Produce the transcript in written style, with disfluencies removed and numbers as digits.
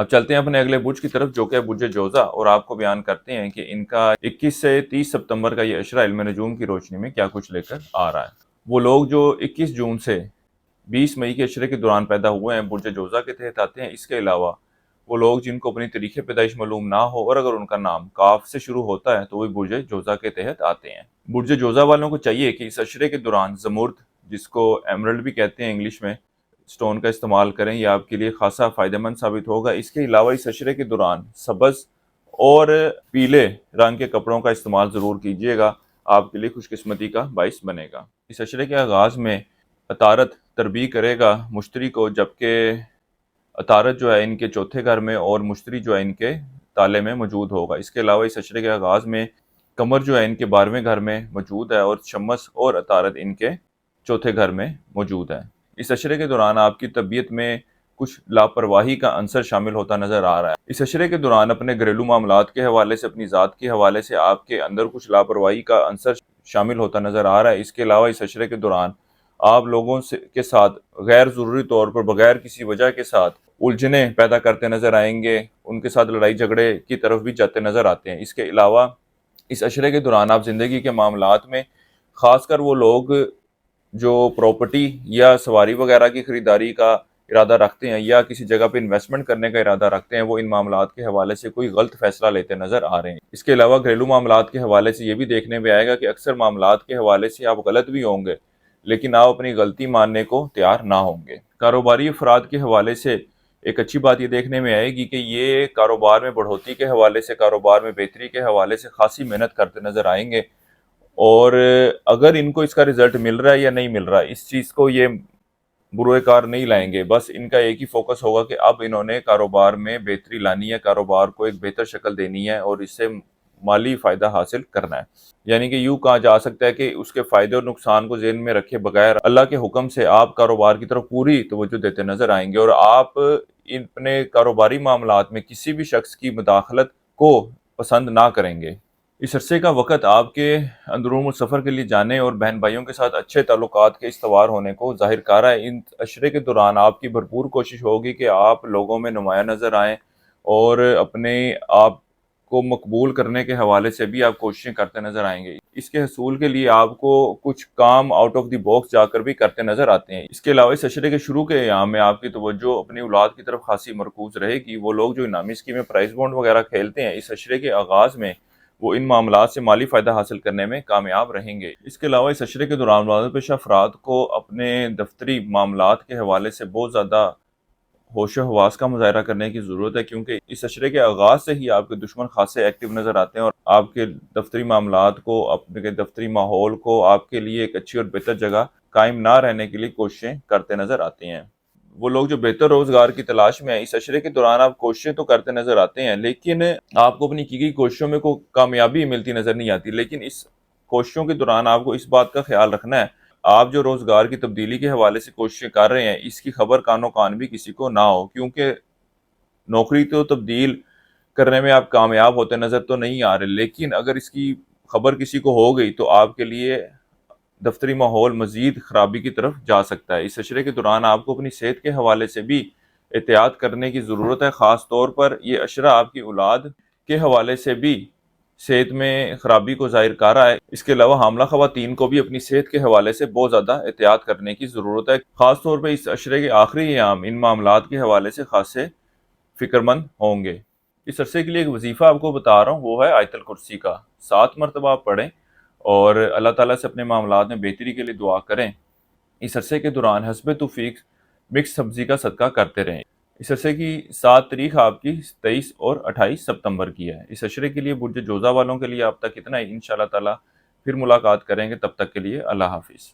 اب چلتے ہیں اپنے اگلے برج کی طرف جو کہ برج جوزا، اور آپ کو بیان کرتے ہیں کہ ان کا 21 سے 30 ستمبر کا یہ اشرہ علم نجوم کی روشنی میں کیا کچھ لے کر آ رہا ہے۔ وہ لوگ جو 21 جون سے 20 مئی کے اشرے کے دوران پیدا ہوئے ہیں برج جوزا کے تحت آتے ہیں۔ اس کے علاوہ وہ لوگ جن کو اپنی تاریخ پیدائش معلوم نہ ہو اور اگر ان کا نام کاف سے شروع ہوتا ہے تو وہ برج جوزا کے تحت آتے ہیں۔ برج جوزا والوں کو چاہیے کہ اس اشرے کے دوران زمرد، جس کو ایمرلڈ بھی کہتے ہیں انگلش میں، سٹون کا استعمال کریں، یہ آپ کے لیے خاصا فائدہ مند ثابت ہوگا۔ اس کے علاوہ اس اشرے کے دوران سبز اور پیلے رنگ کے کپڑوں کا استعمال ضرور کیجیے گا، آپ کے لیے خوش قسمتی کا باعث بنے گا۔ اس اشرے کے آغاز میں عطارد تربیع کرے گا مشتری کو، جبکہ عطارد جو ہے ان کے چوتھے گھر میں اور مشتری جو ہے ان کے تالے میں موجود ہوگا۔ اس کے علاوہ اس اشرے کے آغاز میں قمر جو ہے ان کے 12ویں گھر میں موجود ہے اور شمس اور عطارد ان کے چوتھے گھر میں موجود ہے۔ اس اشرے کے دوران آپ کی طبیعت میں کچھ لاپرواہی کا عنصر شامل ہوتا نظر آ رہا ہے۔ اس اشرے کے دوران اپنے گھریلو معاملات کے حوالے سے، اپنی ذات کے حوالے سے آپ کے اندر کچھ لاپرواہی کا عنصر شامل ہوتا نظر آ رہا ہے۔ اس کے علاوہ اس اشرے کے دوران آپ لوگوں کے ساتھ غیر ضروری طور پر بغیر کسی وجہ کے ساتھ الجھنیں پیدا کرتے نظر آئیں گے، ان کے ساتھ لڑائی جھگڑے کی طرف بھی جاتے نظر آتے ہیں۔ اس کے علاوہ اس اشرے کے دوران آپ زندگی کے معاملات میں، خاص کر وہ لوگ جو پراپرٹی یا سواری وغیرہ کی خریداری کا ارادہ رکھتے ہیں یا کسی جگہ پہ انویسٹمنٹ کرنے کا ارادہ رکھتے ہیں، وہ ان معاملات کے حوالے سے کوئی غلط فیصلہ لیتے نظر آ رہے ہیں۔ اس کے علاوہ گھریلو معاملات کے حوالے سے یہ بھی دیکھنے میں آئے گا کہ اکثر معاملات کے حوالے سے آپ غلط بھی ہوں گے، لیکن آپ اپنی غلطی ماننے کو تیار نہ ہوں گے۔ کاروباری افراد کے حوالے سے ایک اچھی بات یہ دیکھنے میں آئے گی کہ یہ کاروبار میں بڑھوتری کے حوالے سے، کاروبار میں بہتری کے حوالے سے خاصی محنت کرتے نظر آئیں گے، اور اگر ان کو اس کا رزلٹ مل رہا ہے یا نہیں مل رہا ہے، اس چیز کو یہ بروئے کار نہیں لائیں گے۔ بس ان کا ایک ہی فوکس ہوگا کہ اب انہوں نے کاروبار میں بہتری لانی ہے، کاروبار کو ایک بہتر شکل دینی ہے اور اس سے مالی فائدہ حاصل کرنا ہے۔ یعنی کہ یوں کہا جا سکتا ہے کہ اس کے فائدے اور نقصان کو ذہن میں رکھے بغیر اللہ کے حکم سے آپ کاروبار کی طرف پوری توجہ دیتے نظر آئیں گے، اور آپ اپنے کاروباری معاملات میں کسی بھی شخص کی مداخلت کو پسند نہ کریں گے۔ اس عرصے کا وقت آپ کے اندرون السفر کے لیے جانے اور بہن بھائیوں کے ساتھ اچھے تعلقات کے استوار ہونے کو ظاہر کر رہا ہے۔ ان عشرے کے دوران آپ کی بھرپور کوشش ہوگی کہ آپ لوگوں میں نمایاں نظر آئیں، اور اپنے آپ کو مقبول کرنے کے حوالے سے بھی آپ کوششیں کرتے نظر آئیں گے۔ اس کے حصول کے لیے آپ کو کچھ کام آؤٹ آف دی باکس جا کر بھی کرتے نظر آتے ہیں۔ اس کے علاوہ اس عشرے کے شروع کے ایام میں آپ کی توجہ اپنی اولاد کی طرف خاصی مرکوز رہے گی۔ وہ لوگ جو انعامی اسکیمیں، پرائز بونڈ وغیرہ کھیلتے ہیں، اس عشرے کے آغاز میں وہ ان معاملات سے مالی فائدہ حاصل کرنے میں کامیاب رہیں گے۔ اس کے علاوہ اس عشرے کے دوران ولادت پیشہ افراد کو اپنے دفتری معاملات کے حوالے سے بہت زیادہ ہوش و حواس کا مظاہرہ کرنے کی ضرورت ہے، کیونکہ اس عشرے کے آغاز سے ہی آپ کے دشمن خاصے ایکٹیو نظر آتے ہیں اور آپ کے دفتری معاملات کو، اپنے دفتری ماحول کو آپ کے لیے ایک اچھی اور بہتر جگہ قائم نہ رہنے کے لیے کوششیں کرتے نظر آتے ہیں۔ وہ لوگ جو بہتر روزگار کی تلاش میں ہیں، اس عشرے کے دوران آپ کوششیں تو کرتے نظر آتے ہیں، لیکن آپ کو اپنی کی گئی کوششوں میں کوئی کامیابی ملتی نظر نہیں آتی۔ لیکن اس کوششوں کے دوران آپ کو اس بات کا خیال رکھنا ہے، آپ جو روزگار کی تبدیلی کے حوالے سے کوششیں کر رہے ہیں، اس کی خبر کانوں کان بھی کسی کو نہ ہو، کیونکہ نوکری تو تبدیل کرنے میں آپ کامیاب ہوتے نظر تو نہیں آ رہے، لیکن اگر اس کی خبر کسی کو ہو گئی تو آپ کے لیے دفتری ماحول مزید خرابی کی طرف جا سکتا ہے۔ اس عشرے کے دوران آپ کو اپنی صحت کے حوالے سے بھی احتیاط کرنے کی ضرورت ہے، خاص طور پر یہ عشرہ آپ کی اولاد کے حوالے سے بھی صحت میں خرابی کو ظاہر کر رہا ہے۔ اس کے علاوہ حاملہ خواتین کو بھی اپنی صحت کے حوالے سے بہت زیادہ احتیاط کرنے کی ضرورت ہے، خاص طور پہ اس عشرے کے آخری ایام ان معاملات کے حوالے سے خاصے فکر مند ہوں گے۔ اس عرصے کے لیے ایک وظیفہ آپ کو بتا رہا ہوں، وہ ہے آیت الکرسی کا 7 مرتبہ آپ پڑھیں اور اللہ تعالیٰ سے اپنے معاملات میں بہتری کے لیے دعا کریں۔ اس عرصے کے دوران حسب توفیق مکس سبزی کا صدقہ کرتے رہیں۔ اس عرصے کی 7 تاریخ آپ کی 23 اور 28 ستمبر کی ہے۔ اس عشرے کے لیے برج جوزہ والوں کے لیے اب تک اتنا ہی، انشاءاللہ تعالیٰ پھر ملاقات کریں گے، تب تک کے لیے اللہ حافظ۔